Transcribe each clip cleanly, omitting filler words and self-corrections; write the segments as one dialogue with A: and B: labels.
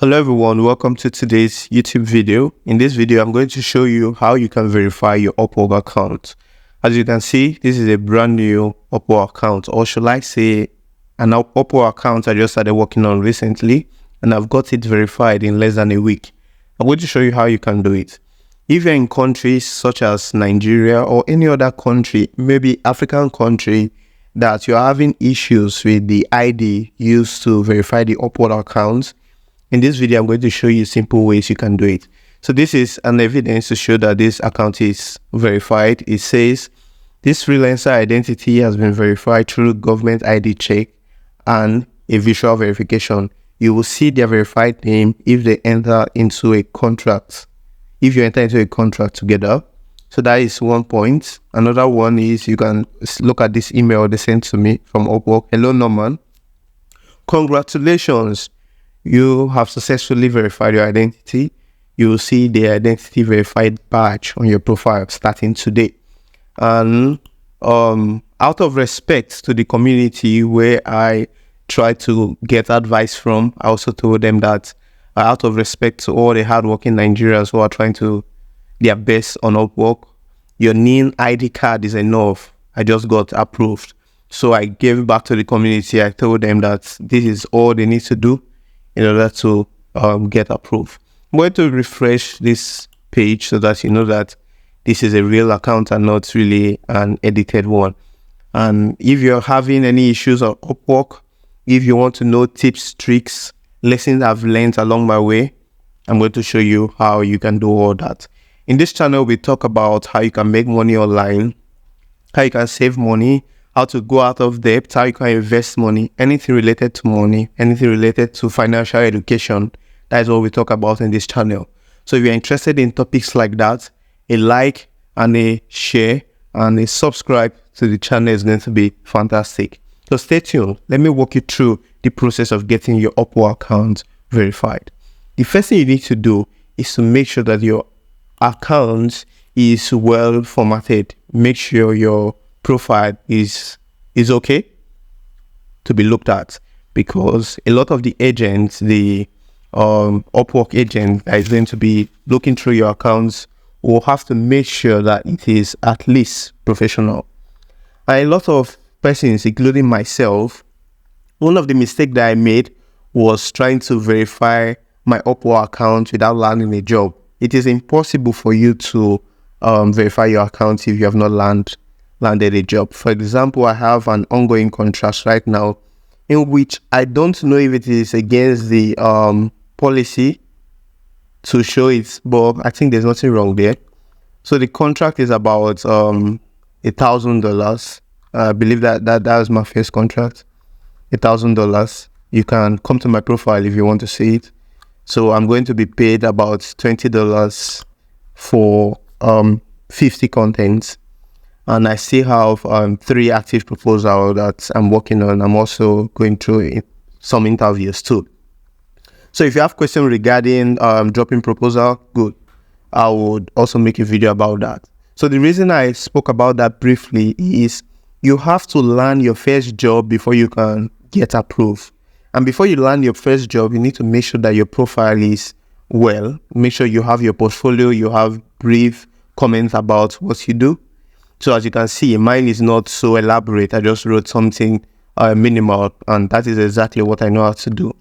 A: Hello everyone, welcome to today's YouTube video. In this video, I'm going to show you how you can verify your Upwork account. As you can see, this is a brand new Upwork account, or should I say an Upwork account I just started working on recently, and I've got it verified in less than a week. I'm going to show you how you can do it. If you're in countries such as Nigeria or any other country, maybe African country, that you're having issues with the ID used to verify the Upwork account, in this video, I'm going to show you simple ways you can do it. So this is an evidence to show that this account is verified. It says this freelancer identity has been verified through government ID check and a visual verification. You will see their verified name if they enter into a contract. If you enter into a contract together. So that is one point. Another one is you can look at this email they sent to me from Upwork. Hello, Norman. Congratulations. You have successfully verified your identity. You will see the identity verified badge on your profile starting today. And out of respect to the community where I try to get advice from, I also told them that out of respect to all the hardworking Nigerians who are trying to their best on Upwork, your NIN ID card is enough. I just got approved. So I gave back to the community. I told them that this is all they need to do in order to get approved. I'm going to refresh this page so that you know that this is a real account and not really an edited one. And if you're having any issues on Upwork, if you want to know tips, tricks, lessons I've learned along my way, I'm going to show you how you can do all that. In this channel, we talk about how you can make money online, how you can save money, how to go out of debt, how you can invest money, anything related to money, anything related to financial education. That is what we talk about in this channel. So if you're interested in topics like that, a like and a share and a subscribe to the channel is going to be fantastic. So stay tuned. Let me walk you through the process of getting your Upwork account verified. The first thing you need to do is to make sure that your account is well formatted. Make sure your profile is okay to be looked at, because a lot of the agents, the Upwork agent that is going to be looking through your accounts will have to make sure that it is at least professional. And a lot of persons, including myself, one of the mistakes that I made was trying to verify my Upwork account without landing a job. It is impossible for you to verify your account if you have not landed a job. For example, I have an ongoing contract right now in which I don't know if it is against the policy to show it, but I think there's nothing wrong there. So the contract is about $1,000. I believe that was my first contract. $1,000. You can come to my profile if you want to see it. So I'm going to be paid about $20 for 50 contents. And I still have 3 active proposals that I'm working on. I'm also going through some interviews too. So if you have questions regarding dropping proposal, good. I would also make a video about that. So the reason I spoke about that briefly is you have to land your first job before you can get approved. And before you land your first job, you need to make sure that your profile is well. Make sure you have your portfolio, you have brief comments about what you do. So as you can see, mine is not so elaborate. I just wrote something minimal, and that is exactly what I know how to do.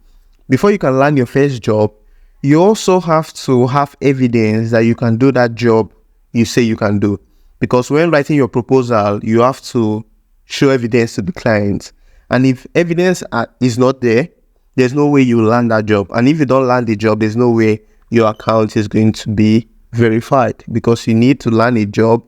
A: Before you can land your first job, you also have to have evidence that you can do that job you say you can do. Because when writing your proposal, you have to show evidence to the client. And if evidence is not there, there's no way you land that job. And if you don't land the job, there's no way your account is going to be verified, because you need to land a job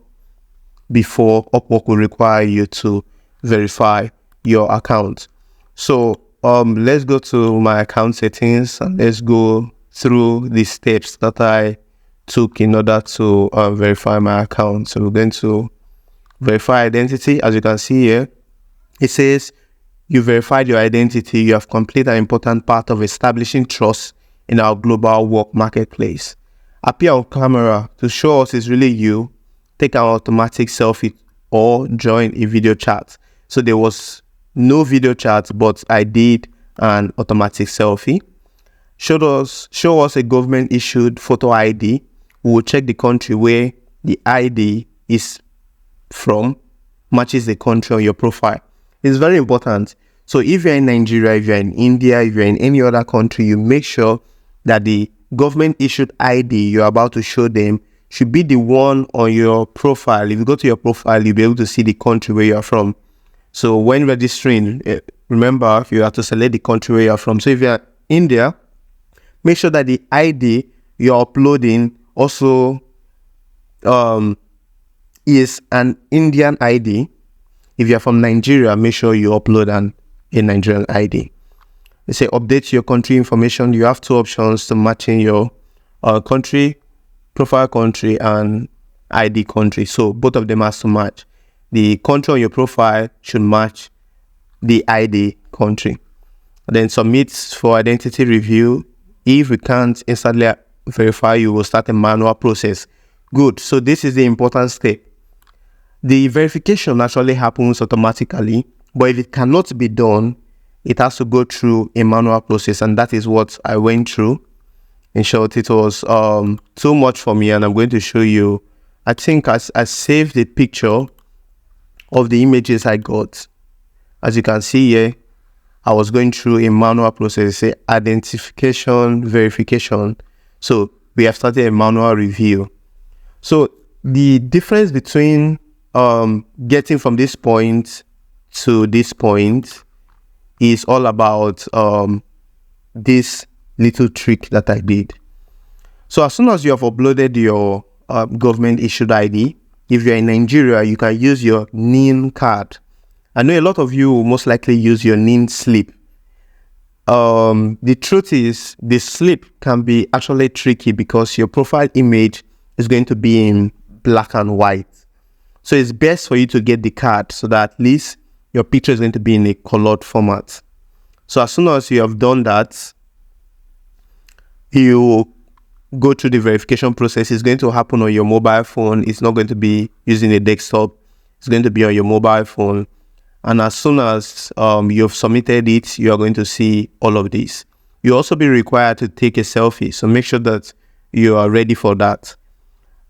A: before Upwork will require you to verify your account. So let's go to my account settings and let's go through the steps that I took in order to verify my account. So we're going to verify identity. As you can see here, it says you verified your identity. You have completed an important part of establishing trust in our global work marketplace. Appear on camera to show us it's really you. Take an automatic selfie or join a video chat. So there was no video chat, but I did an automatic selfie. show us a government issued photo ID. We will check the country where the ID is from, matches the country on your profile. It's very important. So if you're in Nigeria, if you're in India, if you're in any other country, you make sure that the government issued ID you're about to show them should be the one on your profile. If you go to your profile, you'll be able to see the country where you're from. So when registering, remember, you have to select the country where you're from. So if you're India, make sure that the ID you're uploading also is an Indian ID. If you're from Nigeria, make sure you upload a Nigerian ID. They say update your country information. You have two options to matching your country, profile country, and ID country. So both of them has to match. The country on your profile should match the ID country. Then submit for identity review. If we can't instantly verify, you will start a manual process. Good. So this is the important step. The verification actually happens automatically, but if it cannot be done, it has to go through a manual process, and that is what I went through. In short, it was too much for me, and I'm going to show you. I think I saved the picture of the images I got. As you can see here, I was going through a manual process, say identification, verification. So we have started a manual review. So the difference between getting from this point to this point is all about this little trick that I did. So as soon as you have uploaded your government issued ID, if you're in Nigeria, you can use your NIN card. I know a lot of you will most likely use your NIN slip. The truth is, the slip can be actually tricky because your profile image is going to be in black and white. So it's best for you to get the card so that at least your picture is going to be in a colored format. So as soon as you have done that, you go through the verification process. It's going to happen on your mobile phone. It's not going to be using a desktop. It's going to be on your mobile phone. And as soon as you've submitted it, you are going to see all of this. You'll also be required to take a selfie. So make sure that you are ready for that.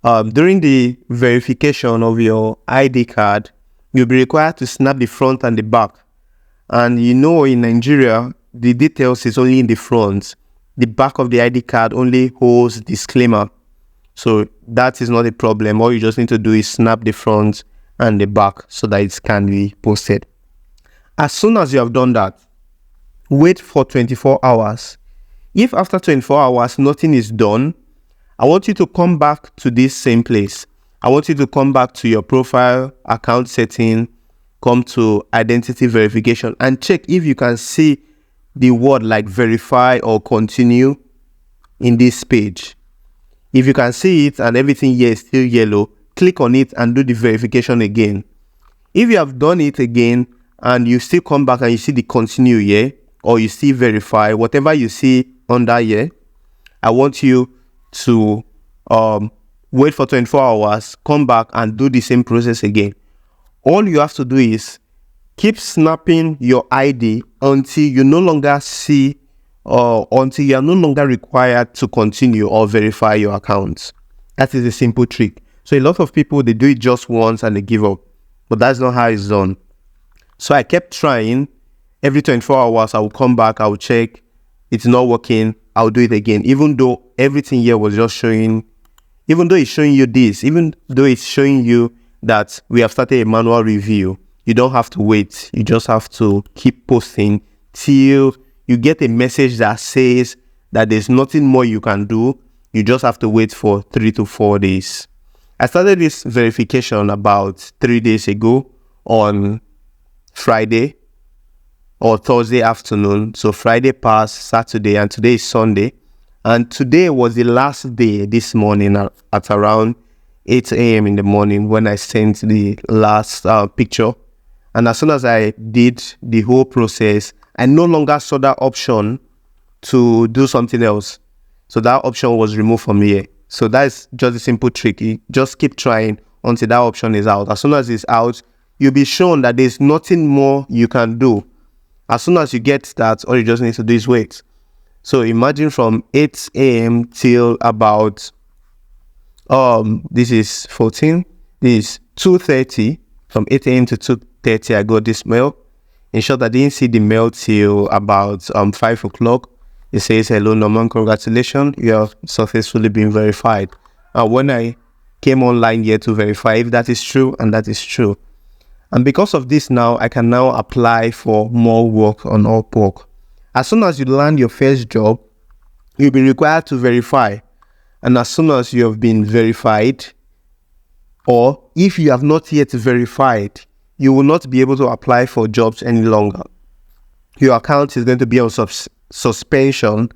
A: During the verification of your ID card, you'll be required to snap the front and the back. And you know, in Nigeria, the details is only in the front. The back of the ID card only holds disclaimer. So that is not a problem. All you just need to do is snap the front and the back so that it can be posted. As soon as you have done that, wait for 24 hours. If after 24 hours nothing is done, I want you to come back to this same place. I want you to come back to your profile, account setting, come to identity verification and check if you can see the word like verify or continue in this page. If you can see it and everything here is still yellow, click on it and do the verification again. If you have done it again and you still come back and you see the continue here, or you see verify, whatever you see under here, I want you to wait for 24 hours, come back and do the same process again. All you have to do is keep snapping your ID until you no longer see or until you are no longer required to continue or verify your accounts. That is a simple trick. So a lot of people, they do it just once and they give up, but that's not how it's done. So I kept trying. Every 24 hours, I will come back, I will check. It's not working. I'll do it again. Even though everything here was just showing, even though it's showing you this, even though it's showing you that we have started a manual review, you don't have to wait. You just have to keep posting till you get a message that says that there's nothing more you can do. You just have to wait for 3 to 4 days. I started this verification about 3 days ago on Friday or Thursday afternoon. So Friday passed, Saturday, and today is Sunday. And today was the last day this morning at around 8 a.m. in the morning when I sent the last picture. And as soon as I did the whole process, I no longer saw that option to do something else. So that option was removed from here. So that's just a simple trick. You just keep trying until that option is out. As soon as it's out, you'll be shown that there's nothing more you can do. As soon as you get that, all you just need to do is wait. So imagine from 8 a.m. till about this is 14, this is 2:30. From 8 a.m. to 2:30, I got this mail. In short, I didn't see the mail till about 5 o'clock. It says, hello Norman, congratulations, you have successfully been verified. When I came online here to verify if that is true, and that is true. And because of this now, I can now apply for more work on Upwork. As soon as you land your first job, you'll be required to verify. And as soon as you have been verified, or if you have not yet verified, you will not be able to apply for jobs any longer. Your account is going to be on suspension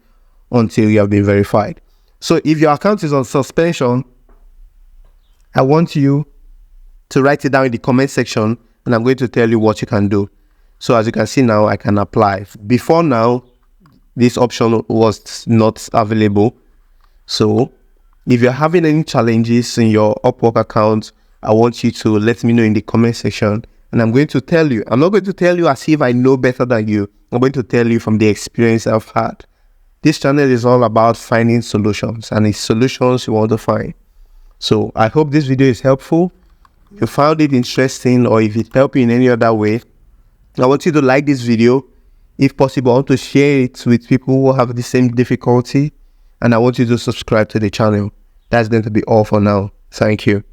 A: until you have been verified. So if your account is on suspension, I want you to write it down in the comment section, and I'm going to tell you what you can do. So as you can see now, I can apply. Before now, this option was not available. So if you're having any challenges in your Upwork account, I want you to let me know in the comment section, and I'm going to tell you. I'm not going to tell you as if I know better than you. I'm going to tell you from the experience I've had. This channel is all about finding solutions, and it's solutions you want to find. So I hope this video is helpful. If you found it interesting, or if it helped you in any other way, I want you to like this video. If possible, I want to share it with people who have the same difficulty, and I want you to subscribe to the channel. That's going to be all for now. Thank you.